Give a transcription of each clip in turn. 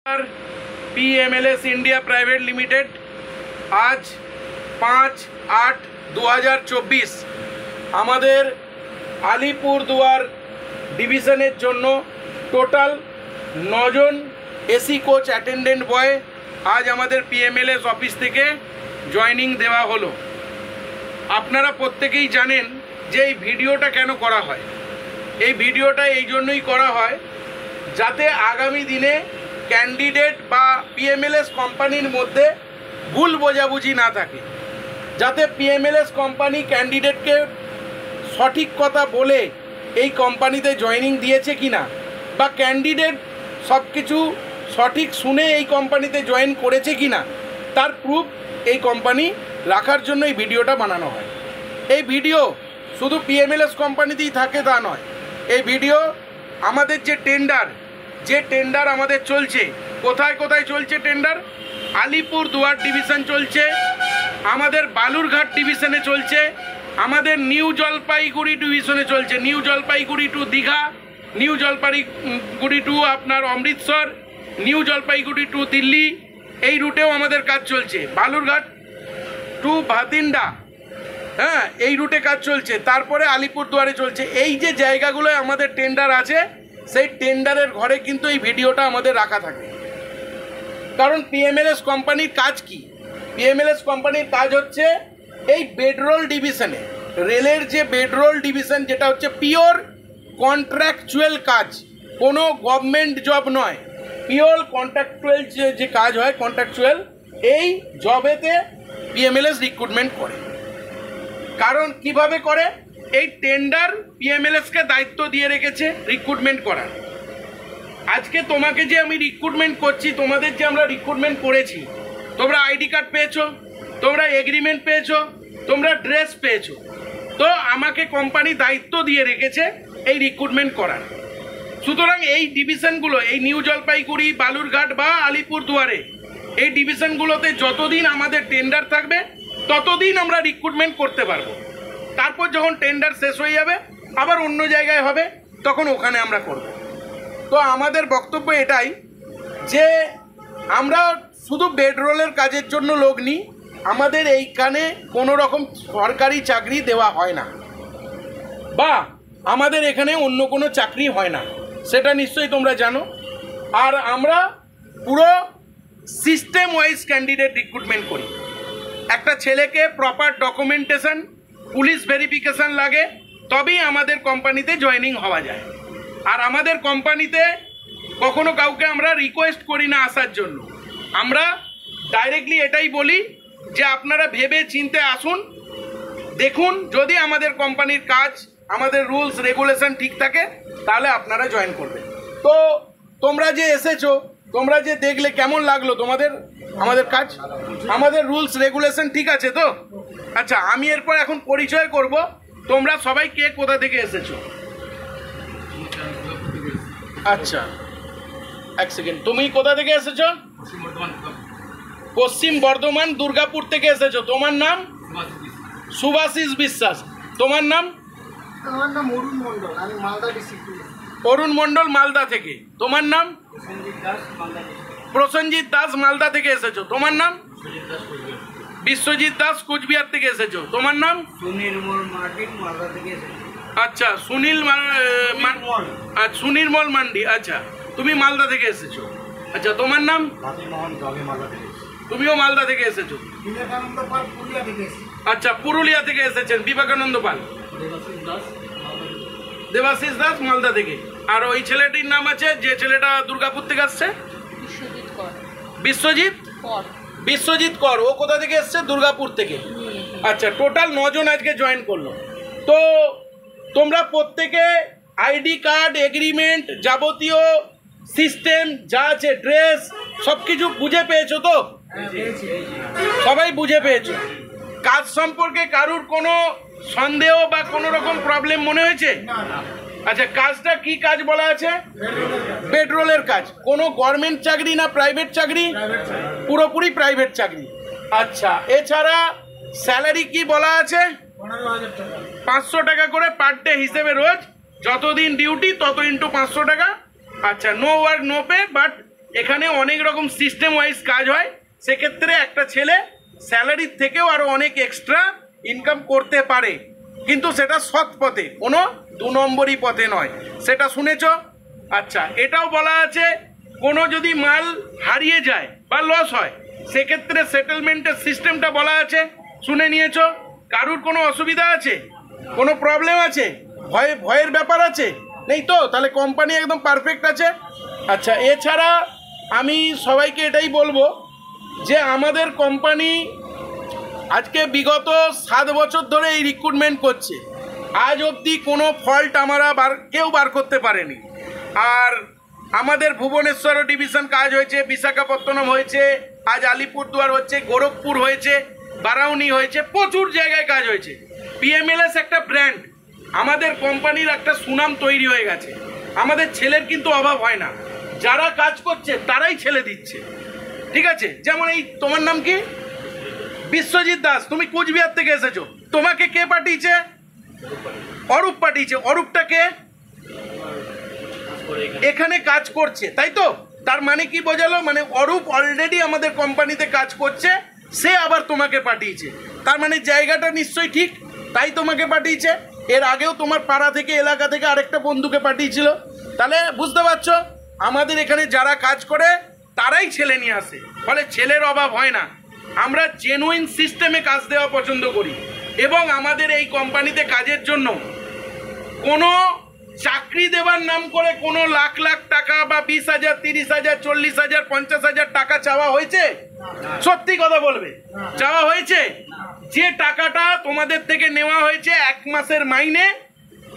PMLS India private limited आज 5/8/2024 আমাদের আলিপুরদুয়ার ডিভিশনের জন্য টোটাল 9 জন এসি কোচ অ্যাটেন্ডেন্ট বয় আজ আমাদের PMLS অফিস থেকে জয়েনিং দেওয়া হলো। আপনারা প্রত্যেকেই জানেন যে এই ভিডিওটা কেন করা হয়। এই ভিডিওটা এই জন্যই করা হয় যাতে আগামী দিনে ক্যান্ডিডেট বা PMLS কোম্পানির মধ্যে ভুল বোঝাবুঝি না থাকে, যাতে PMLS কোম্পানি ক্যান্ডিডেটকে সঠিক কথা বলে এই কোম্পানিতে জয়েনিং দিয়েছে কিনা বা ক্যান্ডিডেট সব কিছু সঠিক শুনে এই কোম্পানিতে জয়েন করেছে কিনা তার প্রুফ এই কোম্পানি রাখার জন্য এই ভিডিওটা বানানো হয়। এই ভিডিও শুধু PMLS কোম্পানিতেই থাকে তা নয়, এই ভিডিও আমাদের যে টেন্ডার আমাদের চলছে, কোথায় কোথায় চলছে টেন্ডার, আলিপুরদুয়ার ডিভিশন চলছে, আমাদের বালুরঘাট ডিভিশনে চলছে, আমাদের নিউ জলপাইগুড়ি ডিভিশনে চলছে, new Jalpaiguri to Digha, new Jalpaiguri to আপনার অমৃতসর, নিউ জলপাইগুড়ি টু দিল্লি, এই রুটেও আমাদের কাজ চলছে, বালুরঘাট টু ভাতিন্ডা, হ্যাঁ এই রুটে কাজ চলছে, তারপরে আলিপুরদুয়ারে চলছে। এই যে জায়গাগুলোয় আমাদের টেন্ডার আছে সেই টেন্ডারের ঘরে কিন্তু এই ভিডিওটা আমাদের রাখা থাকে। কারণ PMLS কোম্পানির কাজ কি? PMLS কোম্পানির কাজ হচ্ছে এই বেডরোল ডিভিশনে, রেলের যে বেডরোল ডিভিশন, যেটা হচ্ছে পিওর কন্ট্রাকচুয়াল কাজ, কোনো গভর্নমেন্ট জব নয়, পিওর কন্ট্রাকচুয়াল যে কাজ হয় কন্ট্রাকচুয়াল, এই জবেতে PMLS রিক্রুটমেন্ট করে। কারণ কিভাবে করে? এই টেন্ডার PMLSকে দায়িত্ব দিয়ে রেখেছে রিক্রুটমেন্ট করার। আজকে তোমাকে যে আমি রিক্রুটমেন্ট করছি, তোমাদের যে আমরা রিক্রুটমেন্ট করেছি, তোমরা আইডি কার্ড পেয়েছো, তোমরা এগ্রিমেন্ট পেয়েছো, তোমরা ড্রেস পেয়েছো, তো আমাকে কোম্পানি দায়িত্ব দিয়ে রেখেছে এই রিক্রুটমেন্ট করার। সুতরাং এই ডিভিশনগুলো, এই নিউ জলপাইগুড়ি, বালুরঘাট বা আলিপুরদুয়ারে, এই ডিভিশনগুলোতে যতদিন আমাদের টেন্ডার থাকবে ততদিন আমরা রিক্রুটমেন্ট করতে পারবো। তারপর যখন টেন্ডার শেষ হয়ে যাবে আবার অন্য জায়গায় হবে, তখন ওখানে আমরা করব। তো আমাদের বক্তব্য এটাই যে আমরা শুধু বেডরোলের কাজের জন্য লোক নিই, আমাদের এইখানে কোনো রকম সরকারি চাকরি দেওয়া হয় না বা আমাদের এখানে অন্য কোনো চাকরি হয় না, সেটা নিশ্চয়ই তোমরা জানো। আর আমরা পুরো সিস্টেম ওয়াইজ ক্যান্ডিডেট রিক্রুটমেন্ট করি। একটা ছেলেকে প্রপার ডকুমেন্টেশন, পুলিশ ভেরিফিকেশান লাগে, তবেই আমাদের কোম্পানিতে জয়েনিং হওয়া যায়। আর আমাদের কোম্পানিতে কখনো কাউকে আমরা রিকোয়েস্ট করি না আসার জন্য, আমরা ডাইরেক্টলি এটাই বলি যে আপনারা ভেবে চিন্তে আসুন, দেখুন যদি আমাদের কোম্পানির কাজ, আমাদের রুলস রেগুলেশন ঠিক থাকে তাহলে আপনারা জয়েন করবেন। তো তোমরা যে এসেছো, তোমরা যে দেখলে, কেমন লাগলো তোমাদের আমাদের কাজ? আমাদের রুলস রেগুলেশন ঠিক আছে তো? আচ্ছা, আমি এরপর এখন পরিচয় করব, তোমরা সবাই কে কোথা থেকে এসেছো। আচ্ছা এক সেকেন্ড, তুমি কোথা থেকে এসেছো? পশ্চিম বর্ধমান দুর্গাপুর থেকে এসেছো। তোমার নাম? সুভাশিস বিশ্বাস। তোমার নাম? আমার নাম অরুণ মণ্ডল, আমি মালদা ডিস্ট্রিক্ট। অরুণ মণ্ডল মালদা থেকে। তোমার নাম? প্রসেনজিৎ দাস মালদা থেকে এসেছো। তোমার নাম? বিশ্বজিৎ দাস কোচবিহার থেকে এসেছো। তোমার নাম? সুনির্মল মার্টিন, মালদা থেকে এসেছি। আচ্ছা, সুনির্মল মান্ডি। আচ্ছা, তুমি মালদা থেকে এসেছো। আচ্ছা, তোমার নাম? তুমিও মালদা থেকে এসেছো। বিবেকানন্দ পাল, পুরুলিয়া থেকে এসেছি। আচ্ছা, পুরুলিয়া থেকে এসেছেন বিবেকানন্দ পাল। দেবাশিস দাস মালদা থেকে। আর ওই ছেলেটির নাম আছে, যে ছেলেটা দুর্গাপুর থেকে আসছে? বিশ্বজিৎ কর। ও কোথা থেকে এসছে? দুর্গাপুর থেকে। আচ্ছা, টোটাল 9 জন আজকে জয়েন করলো। তো তোমরা প্রত্যেকে আইডি কার্ড, এগ্রিমেন্ট, যাবতীয় সিস্টেম যা আছে, ড্রেস, সব কিছু বুঝে পেয়েছো তো? সবাই বুঝে পেয়েছো। কাজ সম্পর্কে কারুর কোনো সন্দেহ বা কোনো রকম প্রবলেম মনে হয়েছে? আচ্ছা, কাজটা কি কাজ বলা আছে? বেডরোলের কাজ। কোনো গভর্নমেন্ট চাকরি না প্রাইভেট চাকরি? পুরোপুরি প্রাইভেট চাকরি। আচ্ছা, এছাড়া স্যালারি কি বলা আছে? 500 টাকা করে পার ডে হিসেবে রোজ, যতদিন ডিউটি তত ইন্টু 500 টাকা। আচ্ছা, no work no pay, but এখানে অনেক রকম সিস্টেম ওয়াইজ কাজ হয়, সেক্ষেত্রে একটা ছেলে স্যালারির থেকেও আরও অনেক এক্সট্রা ইনকাম করতে পারে, কিন্তু সেটা সৎ পথে, কোনো 2 নম্বরই পথে নয়। সেটা শুনেছ? আচ্ছা, এটাও বলা আছে কোনো যদি মাল হারিয়ে যায় বা লস হয় সেক্ষেত্রে সেটেলমেন্টের সিস্টেমটা বলা আছে, শুনে নিয়েছ? কারুর কোনো অসুবিধা আছে, কোনো প্রবলেম আছে, ভয়ের ব্যাপার আছে? নেই তো? তাহলে কোম্পানি একদম পারফেক্ট আছে। আচ্ছা, এছাড়া আমি সবাইকে এটাই বলবো যে আমাদের কোম্পানি আজকে বিগত 7 বছর ধরে এই রিক্রুটমেন্ট করছে, আজ অবধি কোনো ফল্ট আমরা কেউ বার করতে পারেনি। আর আমাদের ভুবনেশ্বরও ডিভিশন কাজ হয়েছে, বিশাখাপত্তনম হয়েছে, আজ আলিপুরদুয়ার হচ্ছে, গোরখপুর হয়েছে, বারাউনি হয়েছে, প্রচুর জায়গায় কাজ হয়েছে। পিএমএলএস একটা ব্র্যান্ড, আমাদের কোম্পানির একটা সুনাম তৈরি হয়ে গেছে। আমাদের ছেলের কিন্তু অভাব হয় না, যারা কাজ করছে তারাই ছেলে দিচ্ছে, ঠিক আছে? যেমন এই তোমার নাম কি? বিশ্বজিৎ দাস, তুমি কুচবিহার থেকে এসেছো, তোমাকে কে পাঠিয়েছে? অরূপ পাঠিয়েছে। অরূপটা কে? এখানে কাজ করছে, তাই তো? তার মানে কি বোঝালো? মানে অরূপ অলরেডি আমাদের কোম্পানিতে কাজ করছে, সে আবার তোমাকে পাঠিয়েছে, তার মানে জায়গাটা নিশ্চয়ই ঠিক, তাই তোমাকে পাঠিয়েছে। এর আগেও তোমার পাড়া থেকে, এলাকা থেকে আরেকটা বন্ধুকে পাঠিয়েছিল। তাহলে বুঝতে পারছো, আমাদের এখানে যারা কাজ করে তারাই ছেলে নিয়ে আসে, ফলে ছেলের অভাব হয় না। আমরা জেনুইন সিস্টেমে কাজ দেওয়া পছন্দ করি, এবং আমাদের এই কোম্পানিতে কাজের জন্য কোনো চাকরি দেওয়ার নাম করে কোনো লাখ লাখ টাকা বা 20,000, 30,000, 40,000, 50,000 টাকা চাওয়া হয়েছে? সত্যি কথা বলবে, চাওয়া হয়েছে? যে টাকাটা তোমাদের থেকে নেওয়া হয়েছে 1 মাসের মাইনে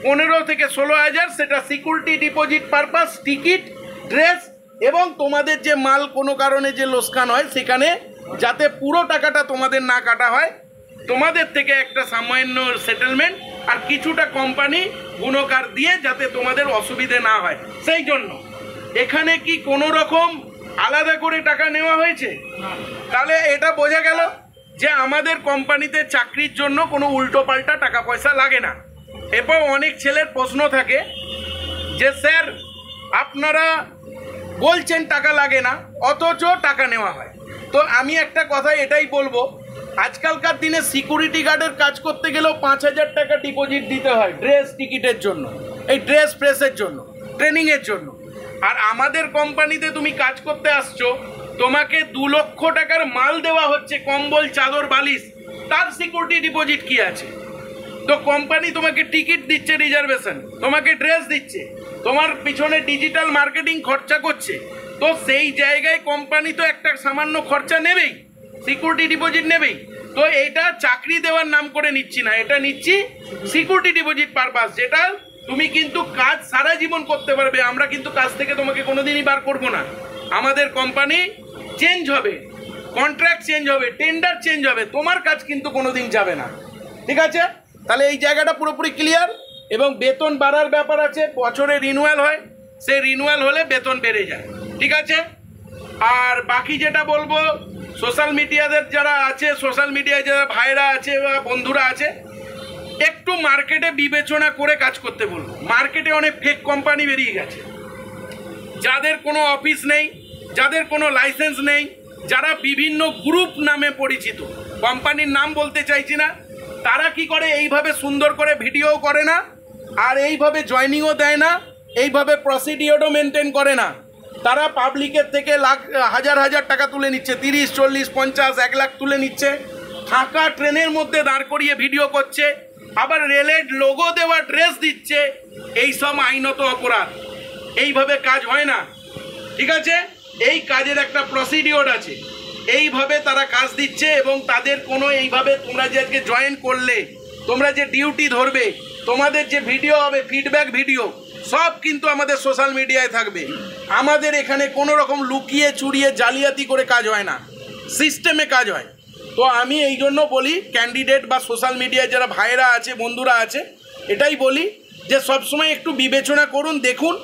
15 থেকে 16,000, সেটা security deposit purpose, ticket, dress, এবং তোমাদের যে মাল কোনো কারণে যে লোকসান হয় সেখানে যাতে পুরো টাকাটা তোমাদের না কাটা হয়, তোমাদের থেকে একটা সামান্য সেটেলমেন্ট আর কিছুটা কোম্পানি গুণকার দিয়ে যাতে তোমাদের অসুবিধে না হয়, সেই জন্য। এখানে কি কোনো রকম আলাদা করে টাকা নেওয়া হয়েছে? তাহলে এটা বোঝা গেল যে আমাদের কোম্পানিতে চাকরির জন্য কোনো উল্টো পাল্টা টাকা পয়সা লাগে না। এরপর অনেক ছেলের প্রশ্ন থাকে যে স্যার আপনারা বলছেন টাকা লাগে না, অথচ টাকা নেওয়া হয়। তো আমি একটা কথা এটাই বলবো, আজকালকার দিনে সিকিউরিটি গার্ডের কাজ করতে গেলেও 5,000 টাকা ডিপোজিট দিতে হয় ড্রেস টিকিটের জন্য, এই ড্রেস প্রেসের জন্য, ট্রেনিংয়ের জন্য। আর আমাদের কোম্পানিতে তুমি কাজ করতে আসছো, তোমাকে 2 লক্ষ টাকার মাল দেওয়া হচ্ছে, কম্বল, চাদর, বালিশ, তার সিকিউরিটি ডিপোজিট কি আছে? তো কোম্পানি তোমাকে টিকিট দিচ্ছে, রিজার্ভেশন, তোমাকে ড্রেস দিচ্ছে, তোমার পিছনে ডিজিটাল মার্কেটিং খরচা করছে, তো সেই জায়গায় কোম্পানি তো একটা সামান্য খরচা নেবেই, সিকিউরিটি ডিপোজিট নেবেই। তো এটা চাকরি দেওয়ার নাম করে নিচ্ছি না, এটা নিচ্ছি সিকিউরিটি ডিপোজিট পারপাস, যেটা তুমি কিন্তু কাজ সারা জীবন করতে পারবে। আমরা কিন্তু কাজ থেকে তোমাকে কোনোদিনই বার করবো না। আমাদের কোম্পানি চেঞ্জ হবে, কন্ট্রাক্ট চেঞ্জ হবে, টেন্ডার চেঞ্জ হবে, তোমার কাজ কিন্তু কোনোদিন যাবে না, ঠিক আছে? তাহলে এই জায়গাটা পুরোপুরি ক্লিয়ার। এবং বেতন বাড়ার ব্যাপার আছে, বছরে রিনিউয়াল হয়, সেই রিনিউয়াল হলে বেতন বেড়ে যায়, ঠিক আছে? আর বাকি যেটা বলবো, সোশ্যাল মিডিয়াদের যারা আছে, সোশ্যাল মিডিয়ায় যারা ভাইরা আছে বা বন্ধুরা আছে, একটু মার্কেটে বিবেচনা করে কাজ করতে বলবো। মার্কেটে অনেক ফেক কোম্পানি বেরিয়ে গেছে, যাদের কোনো অফিস নেই, যাদের কোনো লাইসেন্স নেই, যারা বিভিন্ন গ্রুপ নামে পরিচিত, কোম্পানির নাম বলতে চাইছি না, তারা কি করে এইভাবে সুন্দর করে ভিডিও করে না, আর এইভাবে জয়নিংও দেয় না, এইভাবে প্রসিডিওরও মেনটেন করে না। তারা পাবলিকের থেকে হাজার হাজার টাকা তুলে নিচ্ছে, 30, 40, 50, 1 লাখ তুলে নিচ্ছে, ফাঁকা ট্রেনের মধ্যে দাঁড় করিয়ে ভিডিও করছে, আবার রেলের লোগো দেওয়া ড্রেস দিচ্ছে। এই সব আইনত অপরাধ, এইভাবে কাজ হয় না, ঠিক আছে? এই কাজের একটা প্রসিডিওর আছে, এইভাবে তারা কাজ দিচ্ছে। এবং তাদের কোনো এইভাবে তোমরা যে আজকে জয়েন করলে, তোমরা যে ডিউটি ধরবে, তোমাদের যে ভিডিও হবে, ফিডব্যাক ভিডিও, সব কিন্তু আমাদের সোশ্যাল মিডিয়ায় থাকবে। আমাদের এখানে কোনো রকম লুকিয়ে চুরিয়ে জালিয়াতি করে কাজ হয় না, সিস্টেমে কাজ হয়। তো আমি এই জন্য বলি, ক্যান্ডিডেট বা সোশ্যাল মিডিয়ায় যারা ভাইরা আছে, বন্ধুরা আছে, এটাই বলি যে সবসময় একটু বিবেচনা করুন, দেখুন,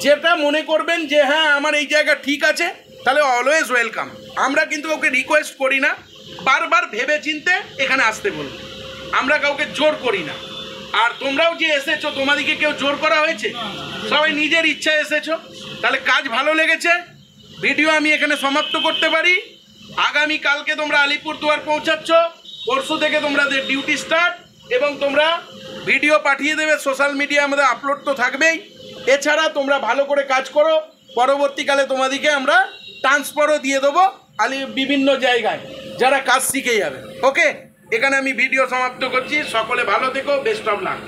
যেটা মনে করবেন যে হ্যাঁ আমার এই জায়গা ঠিক আছে, তাহলে অলওয়েজ ওয়েলকাম। আমরা কিন্তু কাউকে রিকোয়েস্ট করি না, বারবার ভেবে চিনতে এখানে আসতে বলবো, আমরা কাউকে জোর করি না। আর তোমরাও যে এসেছো, তোমাদেরকে কেউ জোর করা হয়েছে? সবাই নিজের ইচ্ছায় এসেছো। তাহলে কাজ ভালো লেগেছে, ভিডিও আমি এখানে সমাপ্ত করতে পারি। আগামী কালকে তোমরা আলিপুরদুয়ার পৌঁছাচ্ছ, পরশু থেকে তোমাদের ডিউটি স্টার্ট, এবং তোমরা ভিডিও পাঠিয়ে দেবে সোশ্যাল মিডিয়া, আমাদের আপলোড তো থাকবেই। এছাড়া তোমরা ভালো করে কাজ করো, পরবর্তীকালে তোমাদেরকে আমরা ট্রান্সফারও দিয়ে দেবো বিভিন্ন জায়গায়, যারা কাজ শিখে যাবে। ওকে, এখানে আমি ভিডিও সমাপ্ত করছি। সকলে ভালো থেকো, বেস্ট অফ লাক।